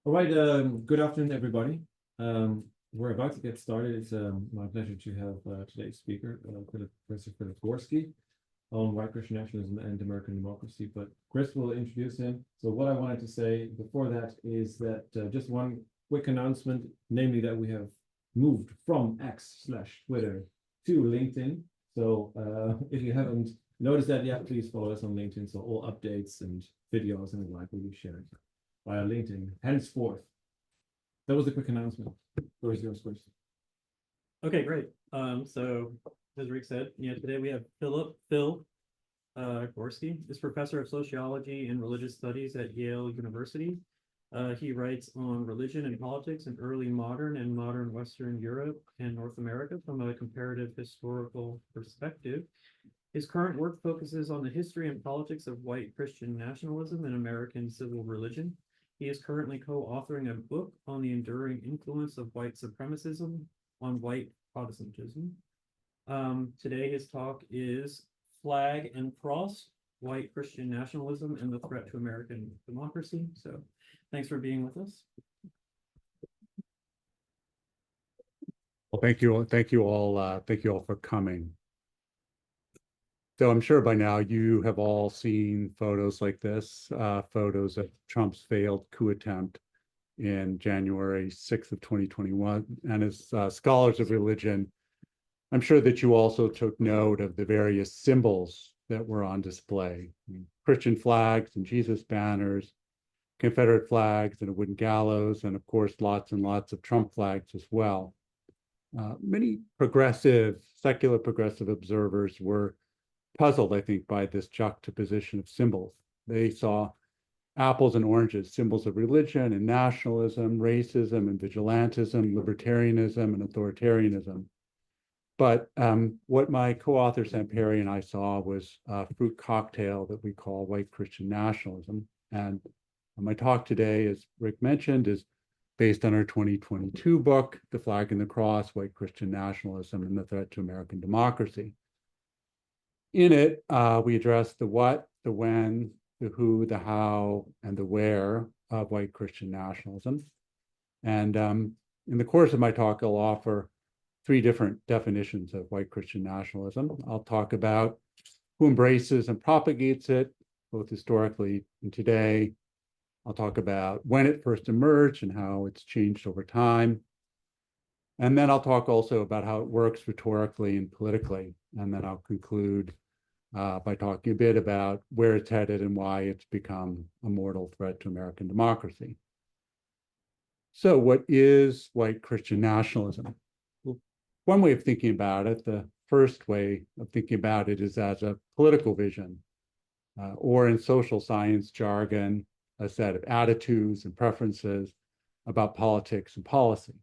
All right, good afternoon, everybody. We're about to get started. It's my pleasure to have today's speaker, Professor Philip Gorski, on white Christian nationalism and American democracy. But Chris will introduce him. So what I wanted to say before that is that just one quick announcement, namely that we have moved from X/Twitter to LinkedIn. So if you haven't noticed that yet, please follow us on LinkedIn. So all updates and videos and the like will be shared via LinkedIn henceforth. That was a quick announcement. Where is yours, Chris? Okay, great. So as Rick said, today we have Phil Gorski is professor of sociology and religious studies at Yale University. He writes on religion and politics in early modern and modern Western Europe and North America from a comparative historical perspective. His current work focuses on the history and politics of white Christian nationalism and American civil religion. He is currently co-authoring a book on the enduring influence of white supremacism on white Protestantism. Today his talk is Flag and Cross, White Christian Nationalism and the Threat to American Democracy. So thanks for being with us. Well, thank you all for coming. So I'm sure by now you have all seen photos like this, photos of Trump's failed coup attempt in January 6th of 2021. And as scholars of religion, I'm sure that you also took note of the various symbols that were on display. Christian flags and Jesus banners, Confederate flags and a wooden gallows, and of course, lots and lots of Trump flags as well. Many secular progressive observers were puzzled, I think, by this juxtaposition of symbols. They saw apples and oranges, symbols of religion and nationalism, racism and vigilantism, libertarianism and authoritarianism. But what my co-author Samperi and I saw was a fruit cocktail that we call white Christian nationalism. And my talk today, as Rick mentioned, is based on our 2022 book, The Flag and the Cross, White Christian Nationalism and the Threat to American Democracy. In it, we address the what, the when, the who, the how, and the where of white Christian nationalism. And in the course of my talk, I'll offer three different definitions of white Christian nationalism. I'll talk about who embraces and propagates it, both historically and today. I'll talk about when it first emerged and how it's changed over time. And then I'll talk also about how it works rhetorically and politically. And then I'll conclude by talking a bit about where it's headed and why it's become a mortal threat to American democracy. So what is white Christian nationalism? Well, one way of thinking about it, the first way of thinking about it is as a political vision, or in social science jargon, a set of attitudes and preferences about politics and policy,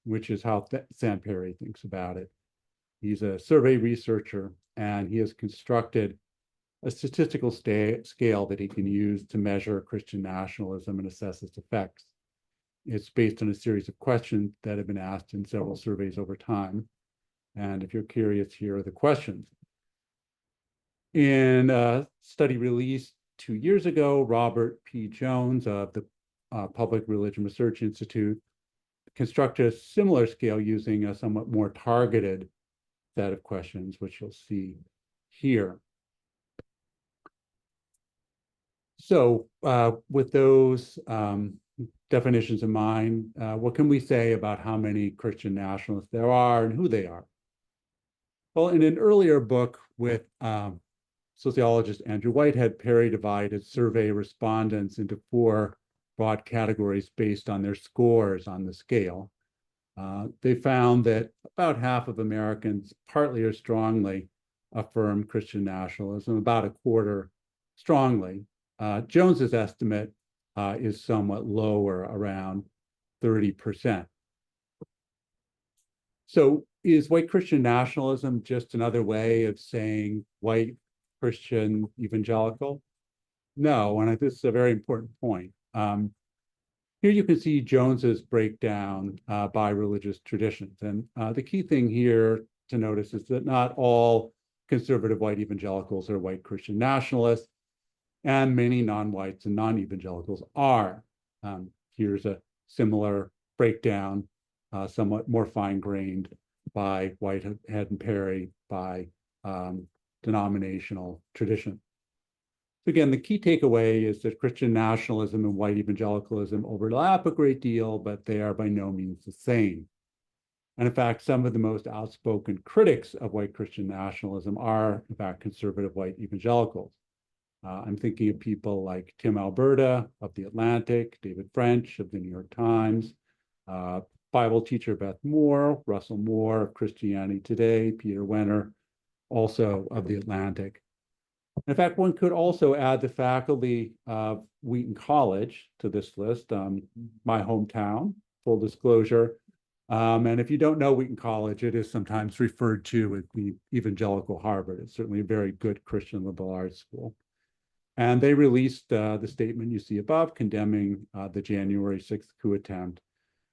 which is how Samperi thinks about it. He's a survey researcher, and he has constructed a statistical scale that he can use to measure Christian nationalism and assess its effects. It's based on a series of questions that have been asked in several surveys over time. And if you're curious, here are the questions. In a study released 2 years ago, Robert P. Jones of the Public Religion Research Institute constructed a similar scale using a somewhat more targeted set of questions, which you'll see here. So with those definitions in mind, what can we say about how many Christian nationalists there are and who they are? Well, in an earlier book with sociologist Andrew Whitehead, Perry divided survey respondents into 4 broad categories based on their scores on the scale. They found that about half of Americans partly or strongly affirm Christian nationalism, about a quarter strongly. Jones's estimate is somewhat lower, around 30%. So is white Christian nationalism just another way of saying white Christian evangelical? No, and this is a very important point. Here you can see Jones's breakdown by religious traditions. And the key thing here to notice is that not all conservative white evangelicals are white Christian nationalists, and many non-whites and non-evangelicals are. Here's a similar breakdown, somewhat more fine-grained by Whitehead and Perry, by denominational tradition. So again, the key takeaway is that Christian nationalism and white evangelicalism overlap a great deal, but they are by no means the same. And in fact, some of the most outspoken critics of white Christian nationalism are, in fact, conservative white evangelicals. I'm thinking of people like Tim Alberta of The Atlantic, David French of the New York Times, Bible teacher Beth Moore, Russell Moore of Christianity Today, Peter Wenner, also of The Atlantic. In fact, one could also add the faculty of Wheaton College to this list, my hometown, full disclosure. And if you don't know Wheaton College, it is sometimes referred to as the evangelical Harvard. It's certainly a very good Christian liberal arts school. And they released the statement you see above, condemning the January 6th coup attempt,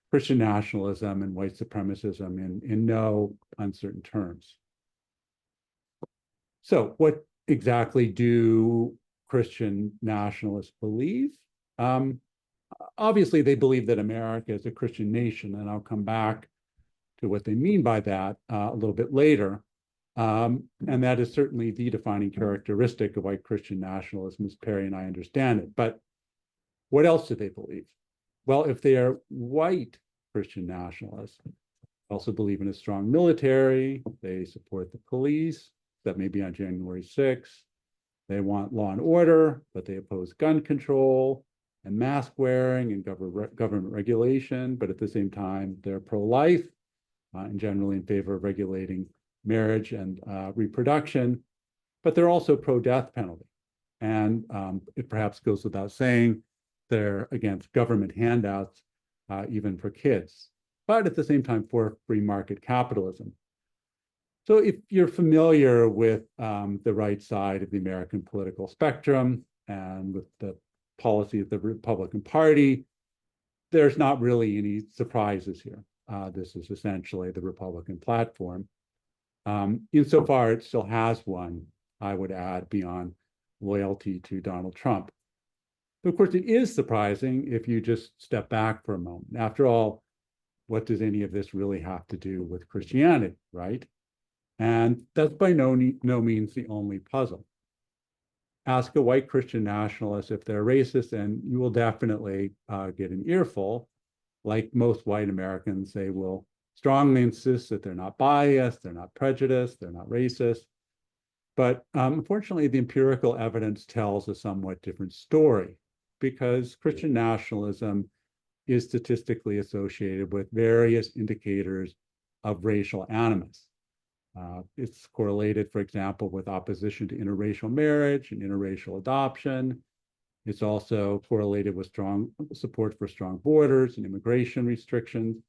Christian nationalism and white supremacism in no uncertain terms. So what exactly do Christian nationalists believe? Obviously, they believe that America is a Christian nation, and I'll come back to what they mean by that a little bit later. And that is certainly the defining characteristic of white Christian nationalism, as Perry and I understand it. But what else do they believe? Well, if they are white Christian nationalists, they also believe in a strong military, they support the police, that may be on January 6th. They want law and order, but they oppose gun control and mask wearing and government regulation. But at the same time, they're pro-life and generally in favor of regulating marriage and reproduction. But they're also pro-death penalty. And it perhaps goes without saying, they're against government handouts, even for kids, but at the same time for free market capitalism. So if you're familiar with the right side of the American political spectrum and with the policy of the Republican Party, there's not really any surprises here. This is essentially the Republican platform. Insofar it still has one, I would add, beyond loyalty to Donald Trump. But of course, it is surprising if you just step back for a moment. After all, what does any of this really have to do with Christianity, right? And that's by no means the only puzzle. Ask a white Christian nationalist if they're racist, and you will definitely get an earful. Like most white Americans, they will strongly insist that they're not biased, they're not prejudiced, they're not racist. But unfortunately, the empirical evidence tells a somewhat different story, because Christian nationalism is statistically associated with various indicators of racial animus. It's correlated, for example, with opposition to interracial marriage and interracial adoption. It's also correlated with strong support for strong borders and immigration restrictions.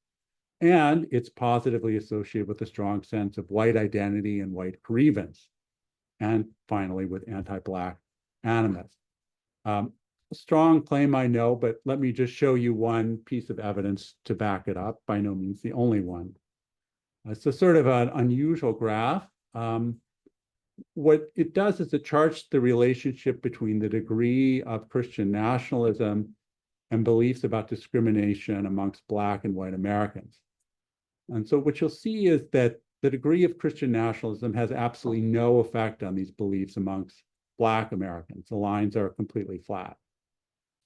And it's positively associated with a strong sense of white identity and white grievance. And finally, with anti-Black animus. A strong claim, I know, but let me just show you one piece of evidence to back it up, by no means the only one. It's a sort of an unusual graph. What it does is it charts the relationship between the degree of Christian nationalism and beliefs about discrimination amongst Black and white Americans. And so what you'll see is that the degree of Christian nationalism has absolutely no effect on these beliefs amongst Black Americans. The lines are completely flat.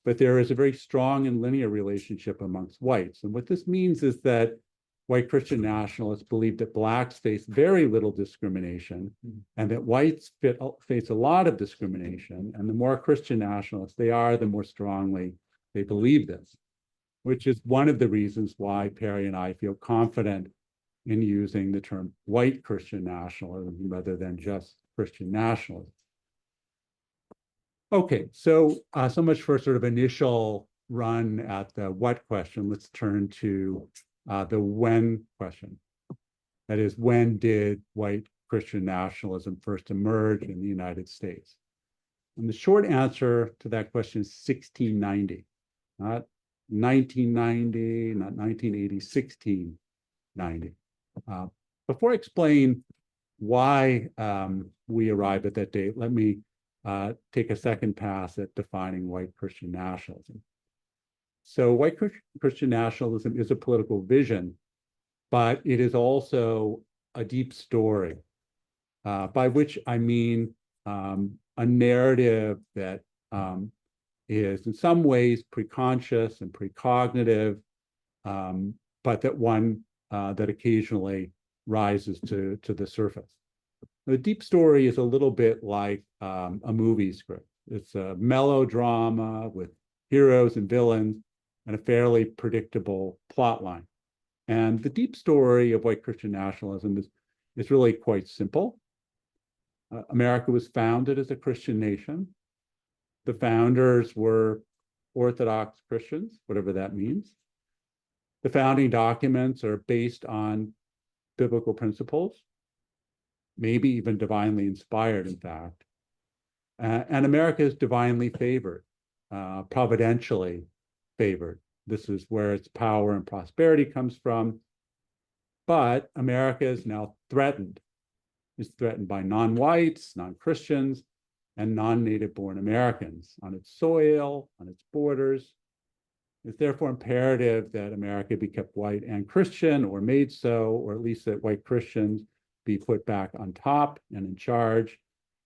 But there is a very strong and linear relationship amongst whites. And what this means is that white Christian nationalists believe that Blacks face very little discrimination and that whites face a lot of discrimination. And the more Christian nationalists they are, the more strongly they believe this, which is one of the reasons why Perry and I feel confident in using the term white Christian nationalism rather than just Christian nationalism. Okay, so much for sort of initial run at the what question. Let's turn to the when question. That is, when did white Christian nationalism first emerge in the United States? And the short answer to that question is 1690, not 1990, not 1980, 1690. Before I explain why we arrived at that date, let me take a second pass at defining white Christian nationalism. So white Christian nationalism is a political vision, but it is also a deep story, by which I mean a narrative that is in some ways preconscious and precognitive, but that one that occasionally rises to the surface. The deep story is a little bit like a movie script. It's a melodrama with heroes and villains and a fairly predictable plot line. And the deep story of white Christian nationalism is really quite simple. America was founded as a Christian nation. The founders were Orthodox Christians, whatever that means. The founding documents are based on biblical principles, maybe even divinely inspired, in fact. And America is divinely favored, providentially favored. This is where its power and prosperity comes from. But America is now threatened. It's threatened by non-whites, non-Christians, and non-native born Americans on its soil, on its borders. It's therefore imperative that America be kept white and Christian, or made so, or at least that white Christians be put back on top and in charge,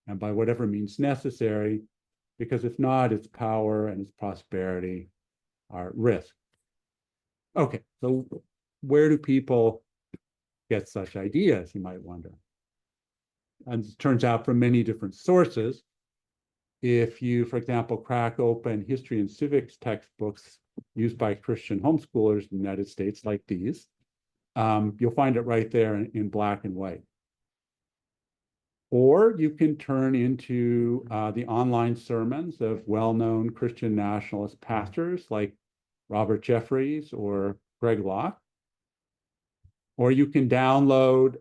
and by whatever means necessary, because if not, its power and its prosperity are at risk. Okay, so where do people get such ideas, you might wonder? And it turns out from many different sources. If you, for example, crack open history and civics textbooks used by Christian homeschoolers in the United States, like these, you'll find it right there in black and white. Or you can turn into the online sermons of well-known Christian nationalist pastors like Robert Jeffries or Greg Locke. Or you can download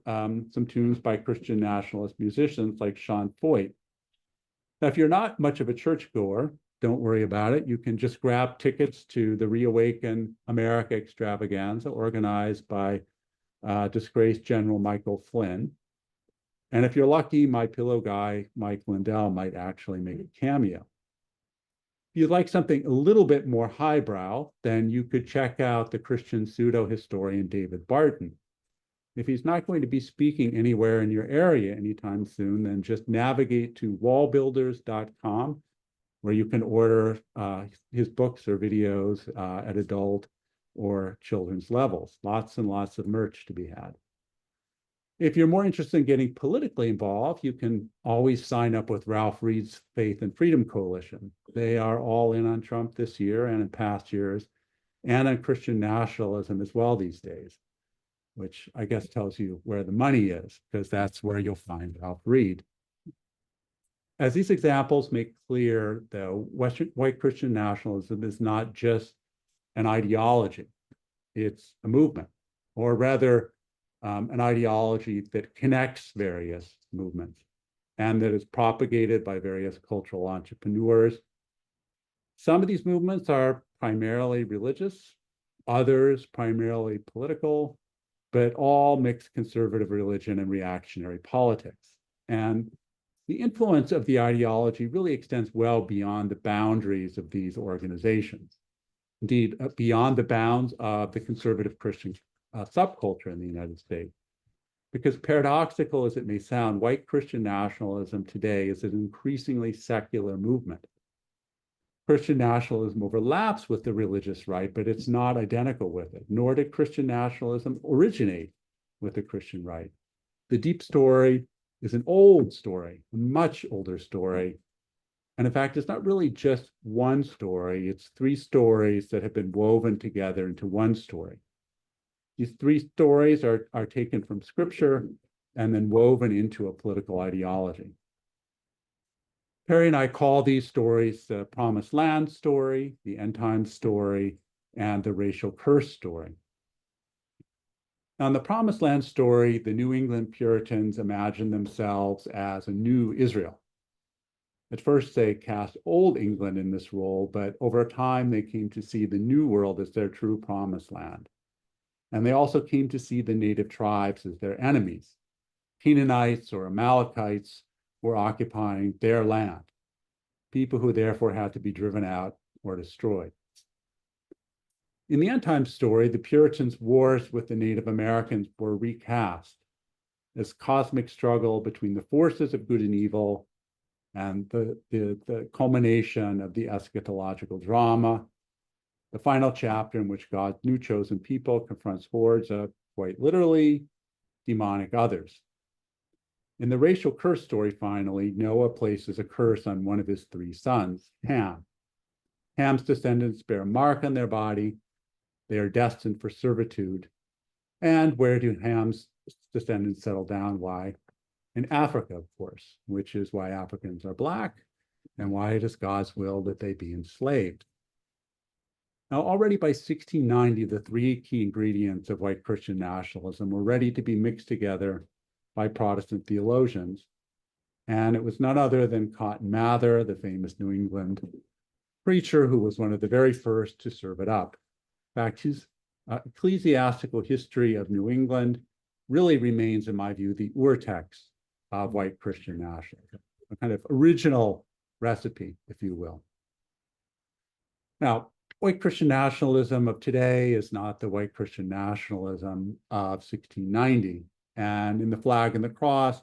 some tunes by Christian nationalist musicians like Sean Foyt. Now, if you're not much of a churchgoer, don't worry about it. You can just grab tickets to the Reawaken America extravaganza organized by disgraced General Michael Flynn. And if you're lucky, my pillow guy, Mike Lindell, might actually make a cameo. If you'd like something a little bit more highbrow, then you could check out the Christian pseudo-historian David Barton. If he's not going to be speaking anywhere in your area anytime soon, then just navigate to wallbuilders.com, where you can order his books or videos at adult or children's levels. Lots and lots of merch to be had. If you're more interested in getting politically involved, you can always sign up with Ralph Reed's Faith and Freedom Coalition. They are all in on Trump this year and in past years, and on Christian nationalism as well these days, which I guess tells you where the money is, because that's where you'll find Ralph Reed. As these examples make clear, though, white Christian nationalism is not just an ideology, it's a movement, or rather, an ideology that connects various movements and that is propagated by various cultural entrepreneurs. Some of these movements are primarily religious, others primarily political, but all mix conservative religion and reactionary politics. And the influence of the ideology really extends well beyond the boundaries of these organizations. Indeed, beyond the bounds of the conservative Christian subculture in the United States. Because paradoxical as it may sound, white Christian nationalism today is an increasingly secular movement. Christian nationalism overlaps with the religious right, but it's not identical with it, nor did Christian nationalism originate with the Christian right. The deep story is an old story, a much older story. And in fact, it's not really just one story, it's three stories that have been woven together into one story. These three stories are taken from scripture and then woven into a political ideology. Perry and I call these stories the Promised Land story, the End Times story, and the Racial Curse story. Now, in the Promised Land story, the New England Puritans imagined themselves as a new Israel. At first, they cast Old England in this role, but over time, they came to see the New World as their true Promised Land. And they also came to see the native tribes as their enemies. Canaanites or Amalekites were occupying their land, people who therefore had to be driven out or destroyed. In the end time story, the Puritans' wars with the Native Americans were recast as cosmic struggle between the forces of good and evil and the culmination of the eschatological drama, the final chapter in which God's new chosen people confronts hordes of, quite literally, demonic others. In the racial curse story, finally, Noah places a curse on one of his three sons, Ham. Ham's descendants bear a mark on their body. They are destined for servitude. And where do Ham's descendants settle down? Why? In Africa, of course, which is why Africans are Black and why it is God's will that they be enslaved. Now, already by 1690, the three key ingredients of white Christian nationalism were ready to be mixed together by Protestant theologians. And it was none other than Cotton Mather, the famous New England preacher, who was one of the very first to serve it up. In fact, his ecclesiastical history of New England really remains, in my view, the urtext of white Christian nationalism, a kind of original recipe, if you will. Now, white Christian nationalism of today is not the white Christian nationalism of 1690. And in The Flag and the Cross,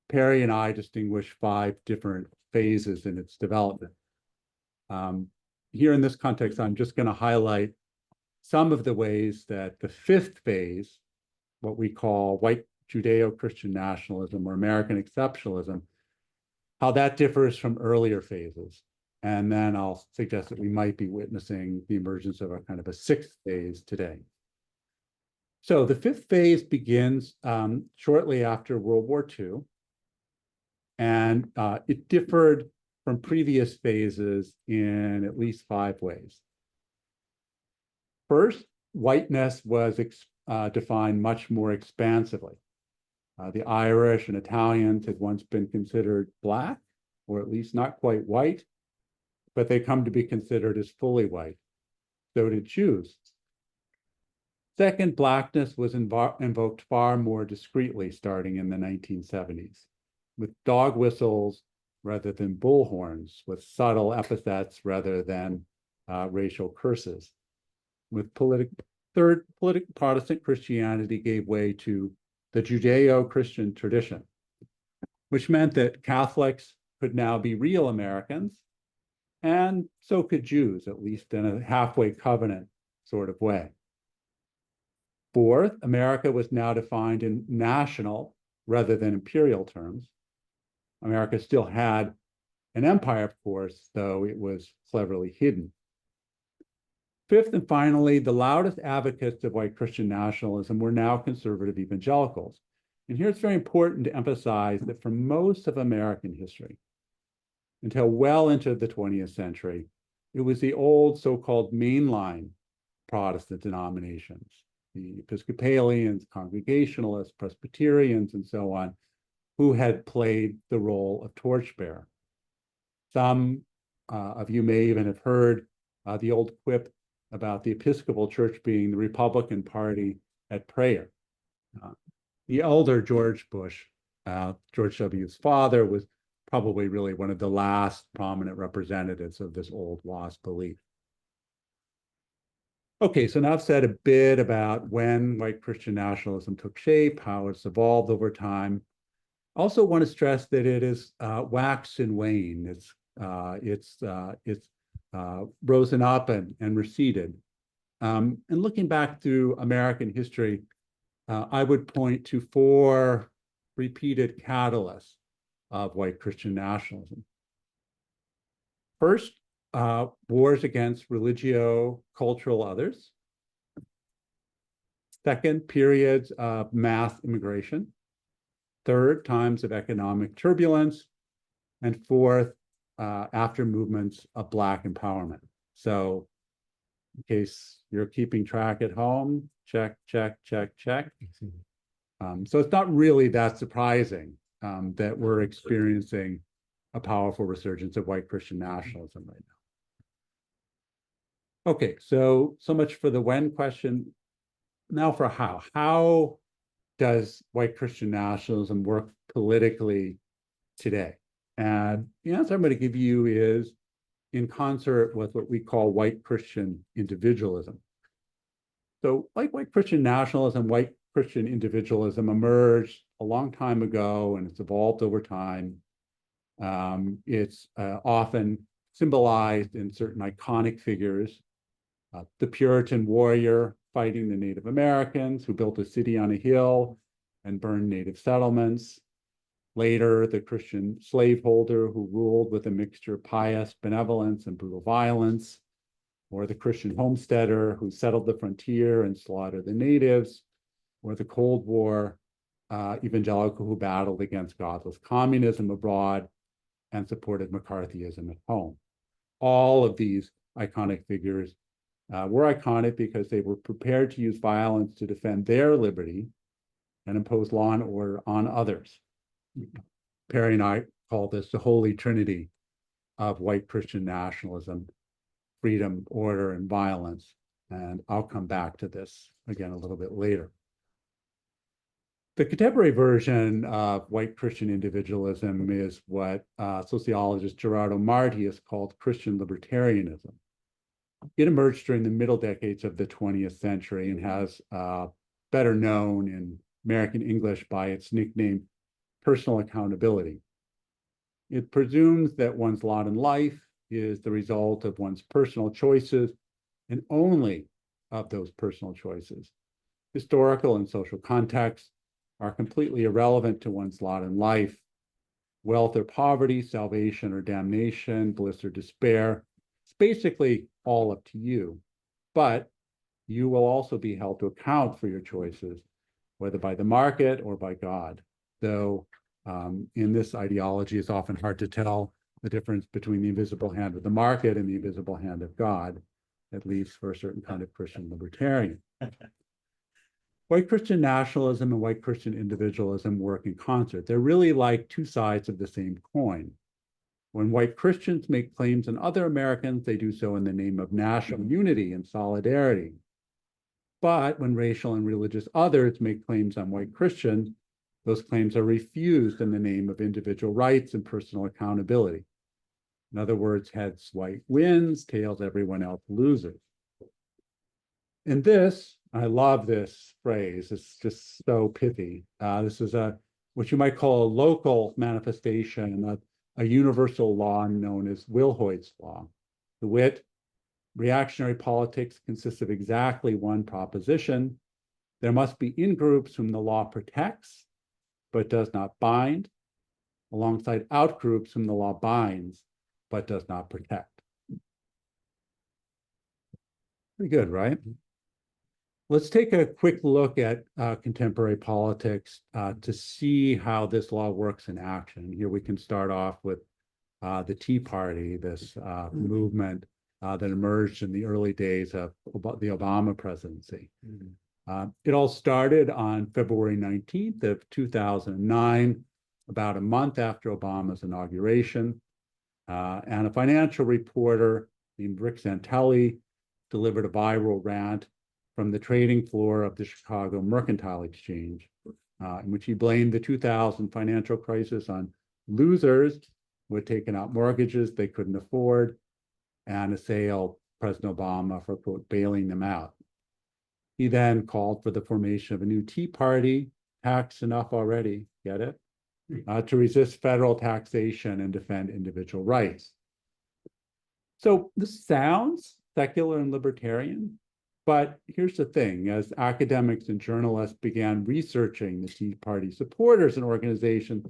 Perry and I distinguish 5 different phases in its development. Here in this context, I'm just going to highlight some of the ways that the 5th phase, what we call white Judeo-Christian nationalism or American exceptionalism, how that differs from earlier phases. And then I'll suggest that we might be witnessing the emergence of a kind of a 6th phase today. So the 5th phase begins shortly after World War II, and it differed from previous phases in at least 5 ways. First, whiteness was defined much more expansively. The Irish and Italians had once been considered Black, or at least not quite white, but they come to be considered as fully white. So did Jews. Second, Blackness was invoked far more discreetly starting in the 1970s, with dog whistles rather than bullhorns, with subtle epithets rather than racial curses. Third, Protestant Christianity gave way to the Judeo-Christian tradition, which meant that Catholics could now be real Americans, and so could Jews, at least in a halfway covenant sort of way. Fourth, America was now defined in national rather than imperial terms. America still had an empire, of course, though it was cleverly hidden. Fifth, and finally, the loudest advocates of white Christian nationalism were now conservative evangelicals. And here it's very important to emphasize that for most of American history, until well into the 20th century, it was the old so-called mainline Protestant denominations, the Episcopalians, Congregationalists, Presbyterians, and so on, who had played the role of torchbearer. Some of you may even have heard the old quip about the Episcopal Church being the Republican Party at prayer. The elder George Bush, George W.'s father, was probably really one of the last prominent representatives of this old lost belief. Okay, so now I've said a bit about when white Christian nationalism took shape, how it's evolved over time. I also want to stress that it is waxed and waned. It's risen up and receded. And looking back through American history, I would point to 4 repeated catalysts of white Christian nationalism. First, wars against religio-cultural others. Second, periods of mass immigration. Third, times of economic turbulence. And fourth, after movements of Black empowerment. So in case you're keeping track at home, check, check, check, check. So it's not really that surprising that we're experiencing a powerful resurgence of white Christian nationalism right now. Okay, so much for the when question. Now for how. How does white Christian nationalism work politically today? And the answer I'm going to give you is in concert with what we call white Christian individualism. So like white Christian nationalism, white Christian individualism emerged a long time ago, and it's evolved over time. It's often symbolized in certain iconic figures. The Puritan warrior fighting the Native Americans who built a city on a hill and burned native settlements. Later, the Christian slaveholder who ruled with a mixture of pious benevolence and brutal violence, or the Christian homesteader who settled the frontier and slaughtered the natives, or the Cold War evangelical who battled against godless communism abroad and supported McCarthyism at home. All of these iconic figures were iconic because they were prepared to use violence to defend their liberty and impose law and order on others. Perry and I call this the holy trinity of white Christian nationalism: freedom, order, and violence. And I'll come back to this again a little bit later. The contemporary version of white Christian individualism is what sociologist Gerardo Marti has called Christian libertarianism. It emerged during the middle decades of the 20th century and has better known in American English by its nickname, personal accountability. It presumes that one's lot in life is the result of one's personal choices and only of those personal choices. Historical and social contexts are completely irrelevant to one's lot in life. Wealth or poverty, salvation or damnation, bliss or despair, it's basically all up to you. But you will also be held to account for your choices, whether by the market or by God. Though in this ideology, it's often hard to tell the difference between the invisible hand of the market and the invisible hand of God, at least for a certain kind of Christian libertarian. White Christian nationalism and white Christian individualism work in concert. They're really like two sides of the same coin. When white Christians make claims on other Americans, they do so in the name of national unity and solidarity. But when racial and religious others make claims on white Christians, those claims are refused in the name of individual rights and personal accountability. In other words, heads white wins, tails everyone else loses. And this, I love this phrase, it's just so pithy. This is what you might call a local manifestation of a universal law known as Wilhoit's law. The wit, reactionary politics consists of exactly one proposition: there must be in-groups whom the law protects, but does not bind, alongside out-groups whom the law binds, but does not protect. Pretty good, right? Let's take a quick look at contemporary politics to see how this law works in action. Here we can start off with the Tea Party, this movement that emerged in the early days of the Obama presidency. It all started on February 19th of 2009, about a month after Obama's inauguration. And a financial reporter named Rick Santelli delivered a viral rant from the trading floor of the Chicago Mercantile Exchange, in which he blamed the 2000 financial crisis on losers who had taken out mortgages they couldn't afford and assailed President Obama for, quote, bailing them out. He then called for the formation of a new Tea Party, tax enough already, get it? To resist federal taxation and defend individual rights. So this sounds secular and libertarian, but here's the thing: as academics and journalists began researching the Tea Party supporters and organizations,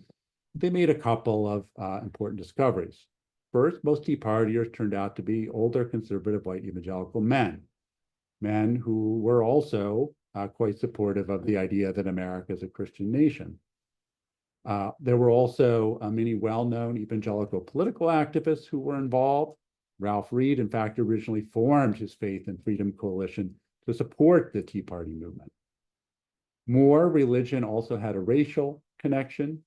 they made a couple of important discoveries. First, most Tea Partiers turned out to be older conservative white evangelical men who were also quite supportive of the idea that America is a Christian nation. There were also many well-known evangelical political activists who were involved. Ralph Reed, in fact, originally formed his Faith and Freedom Coalition to support the Tea Party movement. More, religion also had a racial connection.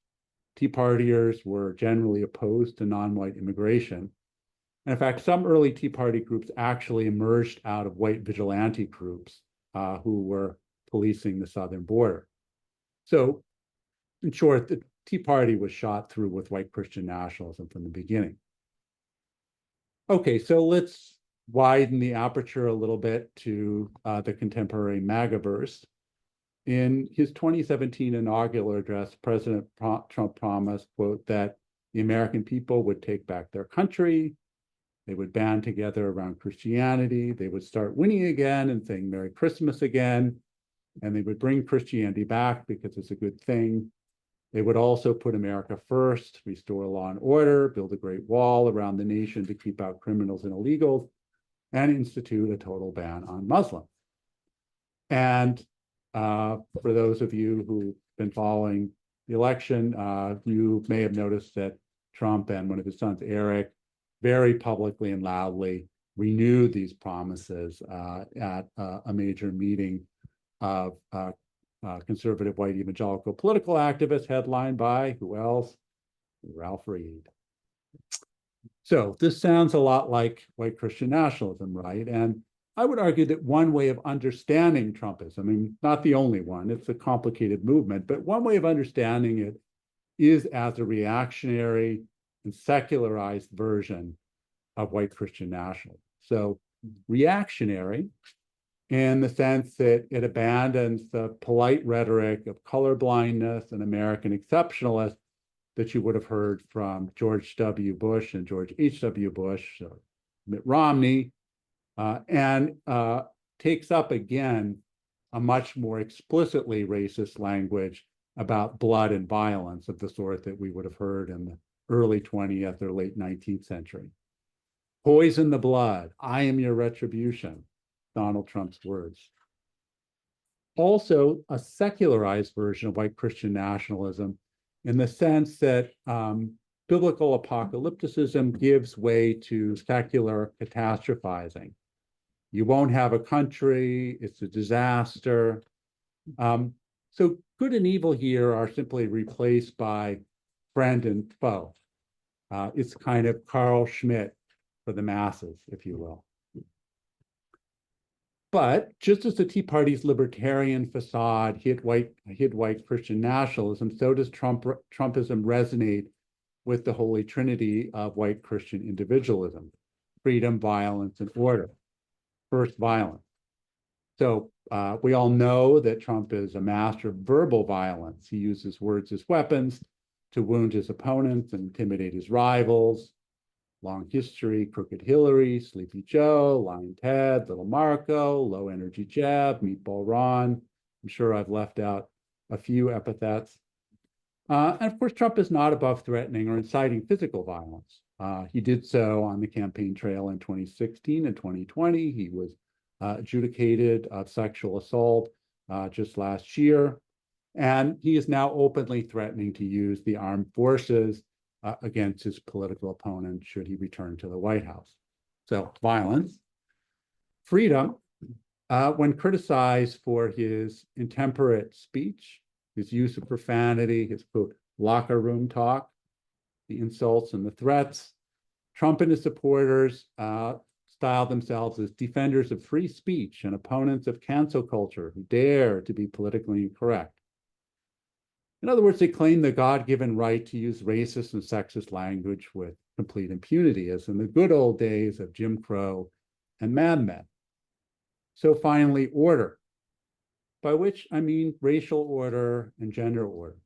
Tea Partiers were generally opposed to non-white immigration. And in fact, some early Tea Party groups actually emerged out of white vigilante groups who were policing the southern border. So, in short, the Tea Party was shot through with white Christian nationalism from the beginning. Okay, so let's widen the aperture a little bit to the contemporary MAGAverse. In his 2017 inaugural address, President Trump promised, quote, that the American people would take back their country, they would band together around Christianity, they would start winning again and saying Merry Christmas again, and they would bring Christianity back because it's a good thing. They would also put America first, restore law and order, build a great wall around the nation to keep out criminals and illegals, and institute a total ban on Muslims. And for those of you who've been following the election, you may have noticed that Trump and one of his sons, Eric, very publicly and loudly renewed these promises at a major meeting of conservative white evangelical political activists, headlined by who else? Ralph Reed. So this sounds a lot like white Christian nationalism, right? And I would argue that one way of understanding Trumpism, I mean, not the only one, it's a complicated movement, but one way of understanding it is as a reactionary and secularized version of white Christian nationalism. So reactionary in the sense that it abandons the polite rhetoric of colorblindness and American exceptionalists that you would have heard from George W. Bush and George H.W. Bush, or Mitt Romney, and takes up again a much more explicitly racist language about blood and violence of the sort that we would have heard in the early 20th or late 19th century. Poison the blood, I am your retribution, Donald Trump's words. Also, a secularized version of white Christian nationalism in the sense that biblical apocalypticism gives way to secular catastrophizing. You won't have a country, it's a disaster. So good and evil here are simply replaced by friend and foe. It's kind of Carl Schmitt for the masses, if you will. But just as the Tea Party's libertarian facade hid white Christian nationalism, so does Trumpism resonate with the holy trinity of white Christian individualism: freedom, violence, and order. First, violence. So we all know that Trump is a master of verbal violence. He uses words as weapons to wound his opponents and intimidate his rivals. Long history: Crooked Hillary, Sleepy Joe, Lying Ted, Little Marco, Low Energy Jeb, Meatball Ron. I'm sure I've left out a few epithets. And of course, Trump is not above threatening or inciting physical violence. He did so on the campaign trail in 2016 and 2020. He was adjudicated of sexual assault just last year. And he is now openly threatening to use the armed forces against his political opponent should he return to the White House. So violence. Freedom, when criticized for his intemperate speech, his use of profanity, his quote, locker room talk, the insults and the threats, Trump and his supporters style themselves as defenders of free speech and opponents of cancel culture who dare to be politically incorrect. In other words, they claim the God-given right to use racist and sexist language with complete impunity, as in the good old days of Jim Crow and Mad Men. So finally, order, by which I mean racial order and gender order.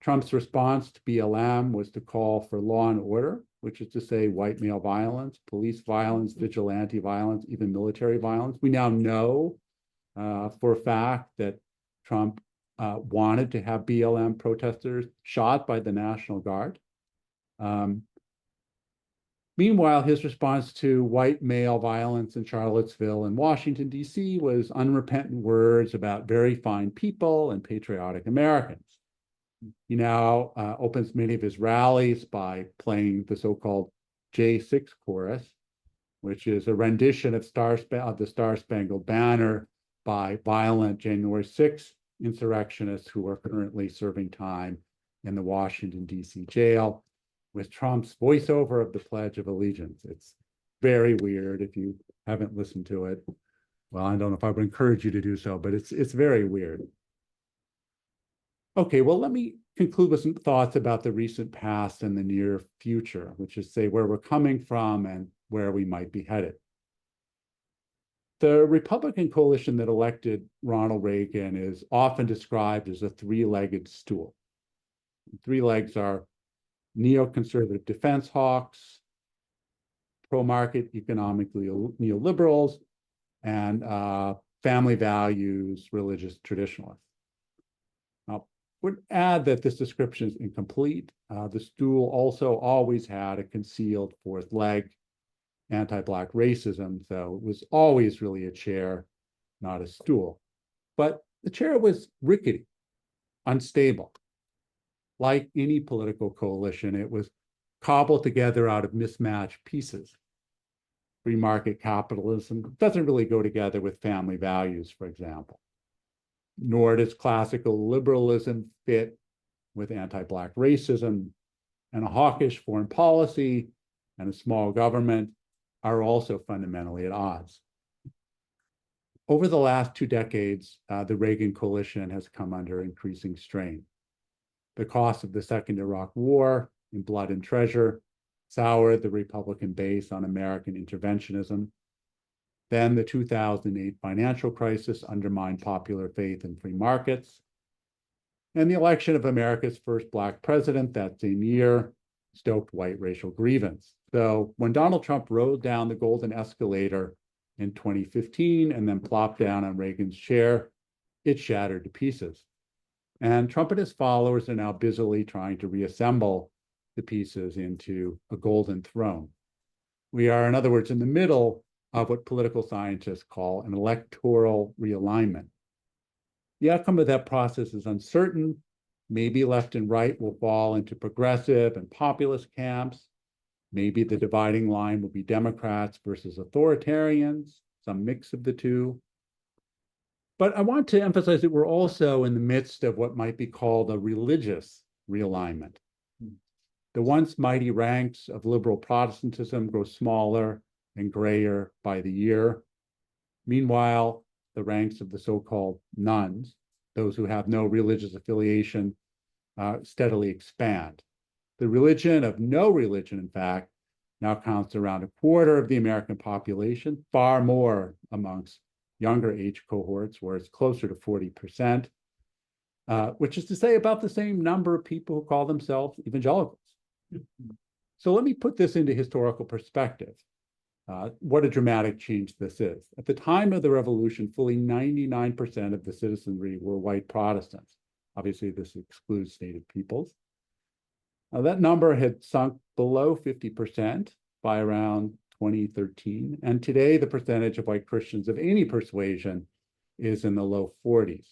Trump's response to BLM was to call for law and order, which is to say white male violence, police violence, vigilante violence, even military violence. We now know for a fact that Trump wanted to have BLM protesters shot by the National Guard. Meanwhile, his response to white male violence in Charlottesville and Washington, D.C. was unrepentant words about very fine people and patriotic Americans. He now opens many of his rallies by playing the so-called J6 chorus, which is a rendition of the Star Spangled Banner by violent January 6th insurrectionists who are currently serving time in the Washington, D.C. jail, with Trump's voiceover of the Pledge of Allegiance. It's very weird if you haven't listened to it. Well, I don't know if I would encourage you to do so, but it's very weird. Okay, well, let me conclude with some thoughts about the recent past and the near future, which is say where we're coming from and where we might be headed. The Republican coalition that elected Ronald Reagan is often described as a three-legged stool. Three legs are neoconservative defense hawks, pro-market economically neoliberals, and family values religious traditionalists. Now, would add that this description is incomplete. The stool also always had a concealed fourth leg, anti-Black racism, so it was always really a chair, not a stool. But the chair was rickety, unstable. Like any political coalition, it was cobbled together out of mismatched pieces. Free market capitalism doesn't really go together with family values, for example. Nor does classical liberalism fit with anti-Black racism, and a hawkish foreign policy and a small government are also fundamentally at odds. Over the last 2 decades, the Reagan coalition has come under increasing strain. The cost of the Second Iraq War in blood and treasure soured the Republican base on American interventionism. Then the 2008 financial crisis undermined popular faith in free markets. And the election of America's first Black president that same year stoked white racial grievance. So when Donald Trump rode down the golden escalator in 2015 and then plopped down on Reagan's chair, it shattered to pieces. And Trump and his followers are now busily trying to reassemble the pieces into a golden throne. We are, in other words, in the middle of what political scientists call an electoral realignment. The outcome of that process is uncertain. Maybe left and right will fall into progressive and populist camps. Maybe the dividing line will be Democrats versus authoritarians, some mix of the two. But I want to emphasize that we're also in the midst of what might be called a religious realignment. The once mighty ranks of liberal Protestantism grow smaller and grayer by the year. Meanwhile, the ranks of the so-called nones, those who have no religious affiliation, steadily expand. The religion of no religion, in fact, now counts around a quarter of the American population, far more amongst younger age cohorts, where it's closer to 40%, which is to say about the same number of people who call themselves evangelicals. So let me put this into historical perspective. What a dramatic change this is. At the time of the revolution, fully 99% of the citizenry were white Protestants. Obviously, this excludes Native peoples. That number had sunk below 50% by around 2013. And today, the percentage of white Christians of any persuasion is in the low 40s.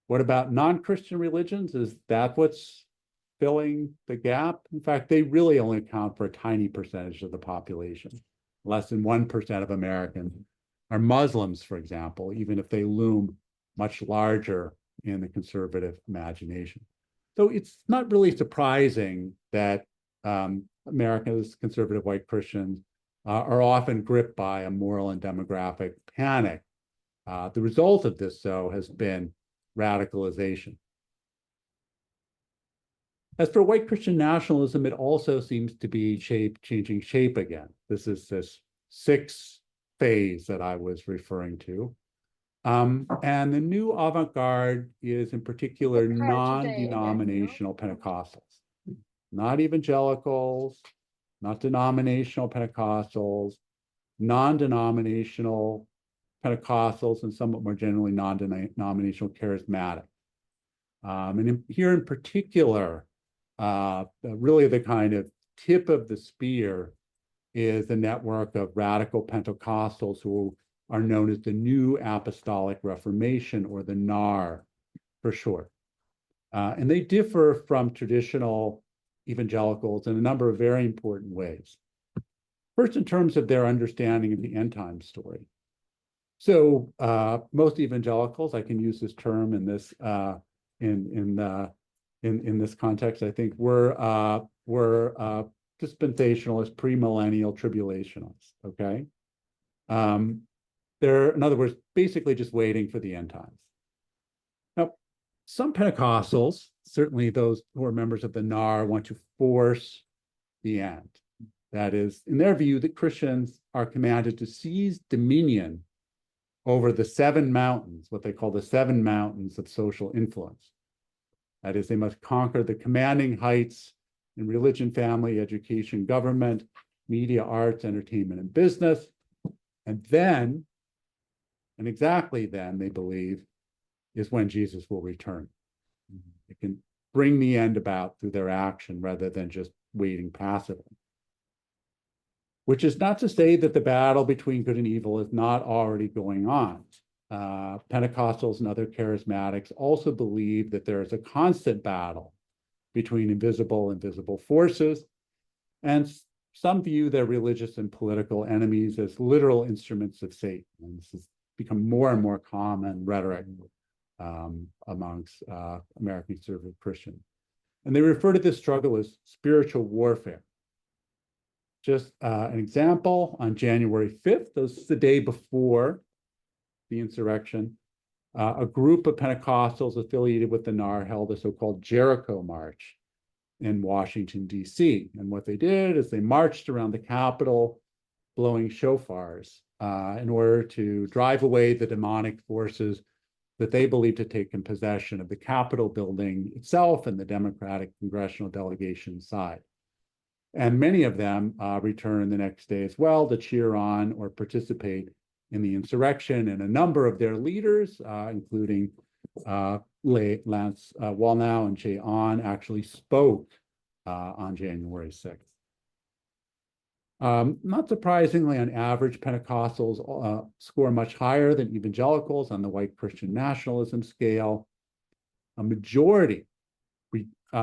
What about non-Christian religions? Is that what's filling the gap? In fact, they really only account for a tiny percentage of the population. Less than 1% of Americans are Muslims, for example, even if they loom much larger in the conservative imagination. So it's not really surprising that America's conservative white Christians are often gripped by a moral and demographic panic. The result of this, though, has been radicalization. As for white Christian nationalism, it also seems to be changing shape again. This is this sixth phase that I was referring to. And the new avant-garde is in particular non-denominational Pentecostals, not evangelicals, not denominational Pentecostals, non-denominational Pentecostals, and somewhat more generally non-denominational charismatic. And here in particular, really the kind of tip of the spear is the network of radical Pentecostals who are known as the New Apostolic Reformation, or the NAR for short. And they differ from traditional evangelicals in a number of very important ways. First, in terms of their understanding of the end time story. So most evangelicals, I can use this term in this in this context, I think, were dispensationalists, premillennial tribulationists. Okay, they're, in other words, basically just waiting for the end times. Now, some Pentecostals, certainly those who are members of the NAR, want to force the end. That is, in their view, that Christians are commanded to seize dominion over the 7 mountains, what they call the 7 mountains of social influence. That is, they must conquer the commanding heights in religion, family, education, government, media, arts, entertainment, and business. And then, and exactly then, they believe, is when Jesus will return. It can bring the end about through their action rather than just waiting passively. Which is not to say that the battle between good and evil is not already going on. Pentecostals and other charismatics also believe that there is a constant battle between invisible and visible forces, and some view their religious and political enemies as literal instruments of Satan. And this has become more and more common rhetoric amongst American conservative Christians. And they refer to this struggle as spiritual warfare. Just an example, on January 5th, this is the day before the insurrection, a group of Pentecostals affiliated with the NAR held a so-called Jericho March in Washington, D.C. And what they did is they marched around the Capitol blowing shofars in order to drive away the demonic forces that they believed had taken possession of the Capitol building itself and the Democratic congressional delegation side. And many of them returned the next day as well to cheer on or participate in the insurrection. And a number of their leaders, including Lance Wallnau and Jay On, actually spoke on January 6th. Not surprisingly, on average, Pentecostals score much higher than evangelicals on the white Christian nationalism scale. A majority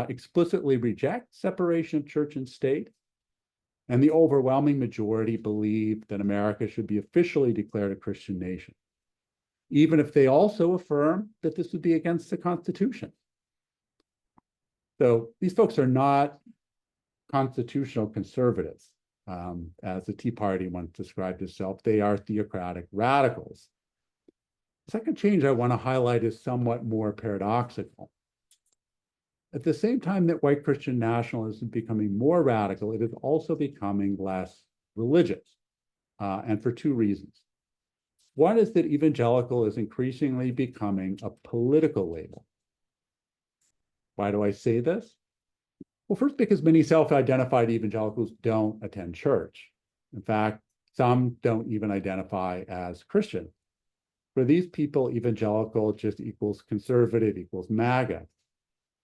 explicitly reject separation of church and state, and the overwhelming majority believe that America should be officially declared a Christian nation, even if they also affirm that this would be against the Constitution. So these folks are not constitutional conservatives, as the Tea Party once described itself. They are theocratic radicals. The second change I want to highlight is somewhat more paradoxical. At the same time that white Christian nationalism is becoming more radical, it is also becoming less religious, and for 2 reasons. One is that evangelical is increasingly becoming a political label. Why do I say this? Well, first, because many self-identified evangelicals don't attend church. In fact, some don't even identify as Christian. For these people, evangelical just equals conservative, equals MAGA.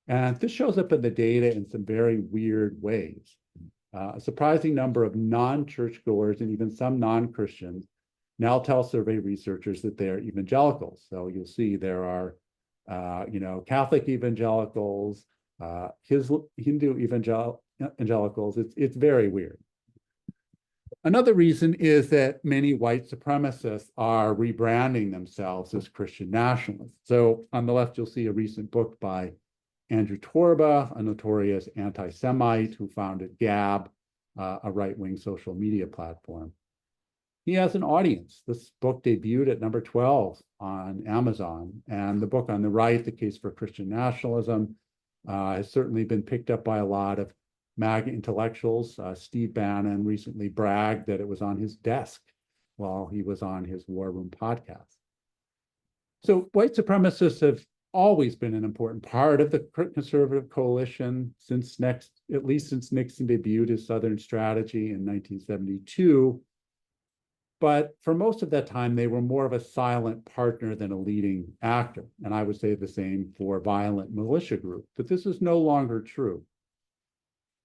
And this shows up in the data in some very weird ways. A surprising number of non-churchgoers and even some non-Christians now tell survey researchers that they are evangelicals. So you'll see there are, Catholic evangelicals, Hindu evangelicals. It's very weird. Another reason is that many white supremacists are rebranding themselves as Christian nationalists. So on the left, you'll see a recent book by Andrew Torba, a notorious anti-Semite who founded Gab, a right-wing social media platform. He has an audience. This book debuted at number 12 on Amazon. And the book on the right, The Case for Christian Nationalism, has certainly been picked up by a lot of MAGA intellectuals. Steve Bannon recently bragged that it was on his desk while he was on his War Room podcast. So white supremacists have always been an important part of the conservative coalition at least since Nixon debuted his Southern strategy in 1972. But for most of that time, they were more of a silent partner than a leading actor. And I would say the same for violent militia groups, but this is no longer true.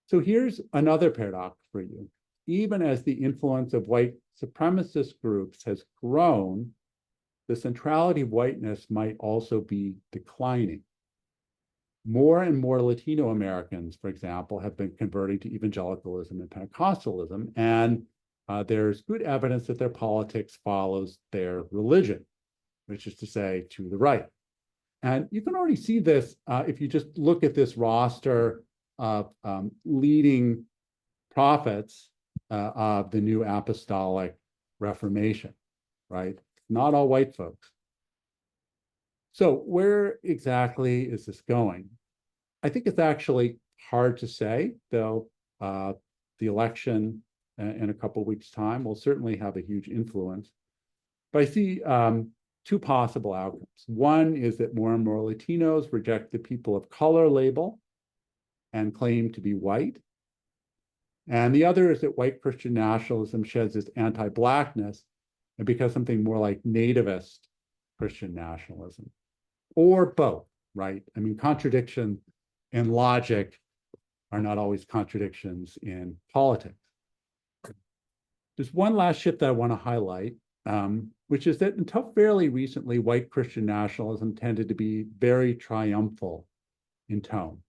So here's another paradox for you. Even as the influence of white supremacist groups has grown, the centrality of whiteness might also be declining. More and more Latino Americans, for example, have been converting to evangelicalism and Pentecostalism, and there's good evidence that their politics follows their religion, which is to say, to the right. And you can already see this if you just look at this roster of leading prophets of the new apostolic Reformation, right? Not all white folks. So where exactly is this going? I think it's actually hard to say, though the election in a couple of weeks' time will certainly have a huge influence. But I see two possible outcomes. One is that more and more Latinos reject the people of color label and claim to be white. And the other is that white Christian nationalism sheds its anti-Blackness and becomes something more like nativist Christian nationalism, or both, right? I mean, contradiction in logic are not always contradictions in politics. There's one last shift that I want to highlight, which is that until fairly recently, white Christian nationalism tended to be very triumphal in tone.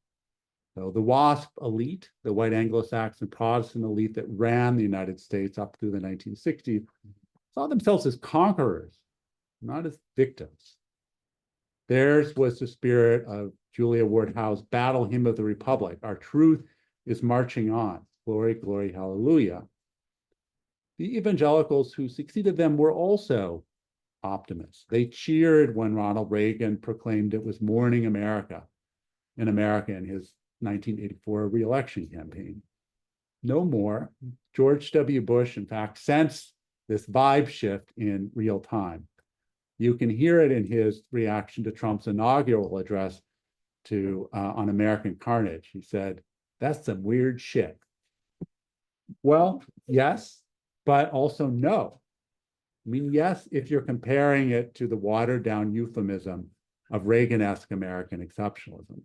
So the WASP elite, the white Anglo-Saxon Protestant elite that ran the United States up through the 1960s, saw themselves as conquerors, not as victims. Theirs was the spirit of Julia Ward Howe's battle hymn of the Republic. Our truth is marching on. Glory, glory, hallelujah. The evangelicals who succeeded them were also optimists. They cheered when Ronald Reagan proclaimed it was morning America in his 1984 re-election campaign. No more. George W. Bush, in fact, sensed this vibe shift in real time. You can hear it in his reaction to Trump's inaugural address on American Carnage. He said, "That's some weird shit." Well, yes, but also no. I mean, yes, if you're comparing it to the watered-down euphemism of Reagan-esque American exceptionalism.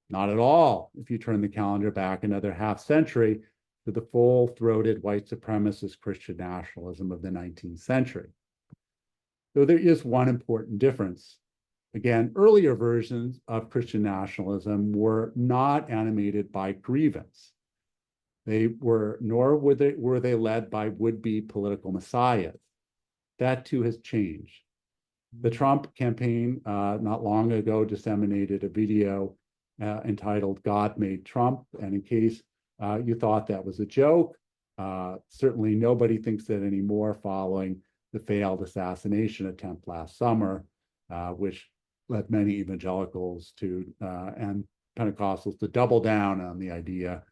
Not at all if you turn the calendar back another half century to the full-throated white supremacist Christian nationalism of the 19th century. Though there is one important difference. Again, earlier versions of Christian nationalism were not animated by grievance. Nor were they led by would-be political messiahs. That too has changed. The Trump campaign not long ago disseminated a video entitled "God Made Trump," and in case you thought that was a joke, certainly nobody thinks that anymore following the failed assassination attempt last summer, which led many evangelicals and Pentecostals to double down on the idea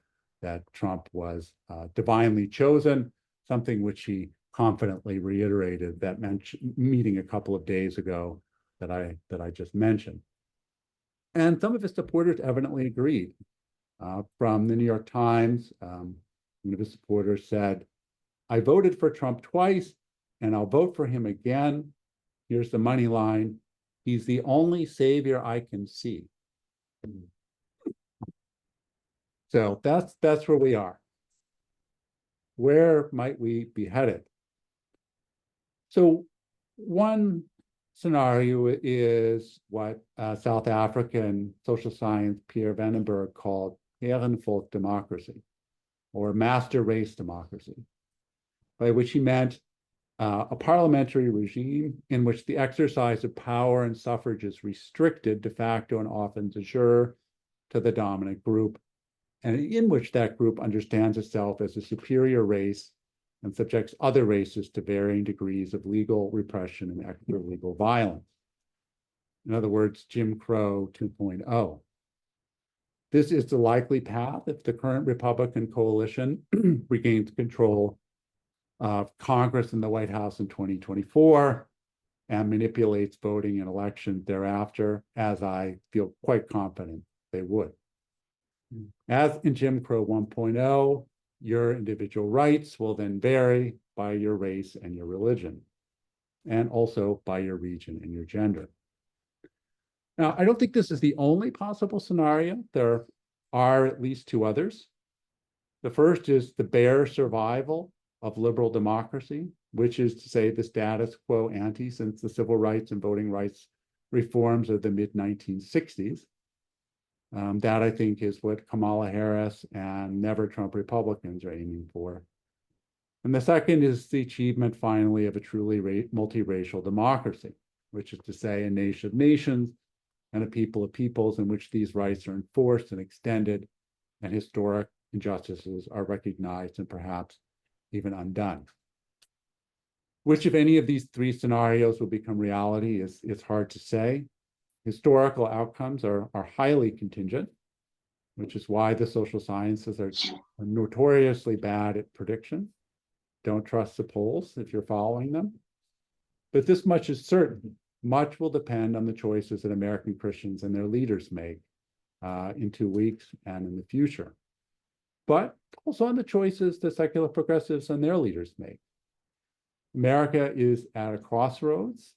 that Trump was divinely chosen, something which he confidently reiterated that meeting a couple of days ago that I just mentioned. And some of his supporters evidently agreed. From the New York Times, one of his supporters said, "I voted for Trump twice, and I'll vote for him again. Here's the money line. He's the only savior I can see." So that's where we are. Where might we be headed? So one scenario is what South African social science Pierre Vandenberg called Herrenvolk democracy, or master race democracy, by which he meant a parliamentary regime in which the exercise of power and suffrage is restricted de facto and often de jure to the dominant group, and in which that group understands itself as a superior race and subjects other races to varying degrees of legal repression and extra-legal violence. In other words, Jim Crow 2.0. This is the likely path if the current Republican coalition regains control of Congress and the White House in 2024 and manipulates voting and elections thereafter, as I feel quite confident they would. As in Jim Crow 1.0, your individual rights will then vary by your race and your religion, and also by your region and your gender. Now, I don't think this is the only possible scenario. There are at least two others. The first is the bare survival of liberal democracy, which is to say the status quo ante since the civil rights and voting rights reforms of the mid-1960s. That, I think, is what Kamala Harris and Never Trump Republicans are aiming for. And the second is the achievement, finally, of a truly multiracial democracy, which is to say a nation of nations and a people of peoples in which these rights are enforced and extended, and historic injustices are recognized and perhaps even undone. Which of any of these three scenarios will become reality is hard to say. Historical outcomes are highly contingent. which is why the social sciences are notoriously bad at prediction. Don't trust the polls if you're following them. But this much is certain. Much will depend on the choices that American Christians and their leaders make in 2 weeks and in the future. But also on the choices that secular progressives and their leaders make. America is at a crossroads.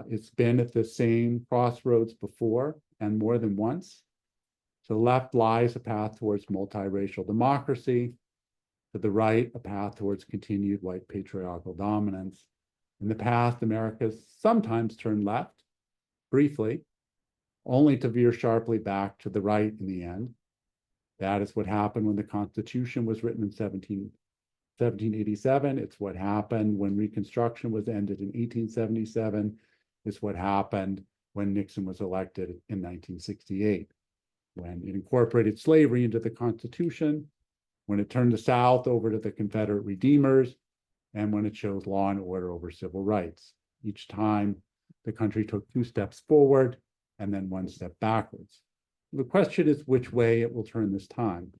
It's been at the same crossroads before and more than once. To the left lies a path towards multiracial democracy. To the right, a path towards continued white patriarchal dominance. In the past, America's sometimes turned left, briefly, only to veer sharply back to the right in the end. That is what happened when the Constitution was written in 1787. It's what happened when Reconstruction was ended in 1877. It's what happened when Nixon was elected in 1968, when it incorporated slavery into the Constitution, when it turned the South over to the Confederate redeemers, and when it chose law and order over civil rights. Each time, the country took 2 steps forward and then 1 step backwards. The question is which way it will turn this time.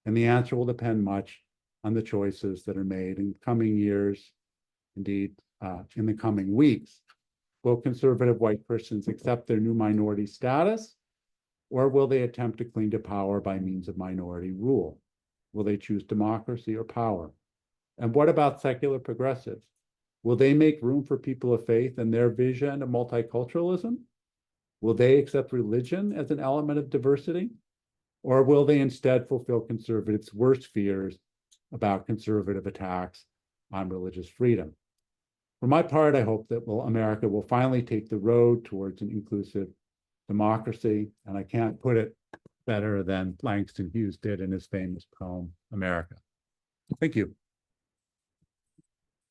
And the answer will depend much on the choices that are made in coming years, indeed, in the coming weeks. Will conservative white Christians accept their new minority status, or will they attempt to cling to power by means of minority rule? Will they choose democracy or power? And what about secular progressives? Will they make room for people of faith and their vision of multiculturalism? Will they accept religion as an element of diversity? Or will they instead fulfill conservatives' worst fears about conservative attacks on religious freedom? For my part, I hope that America will finally take the road towards an inclusive democracy, and I can't put it better than Langston Hughes did in his famous poem, America. Thank you.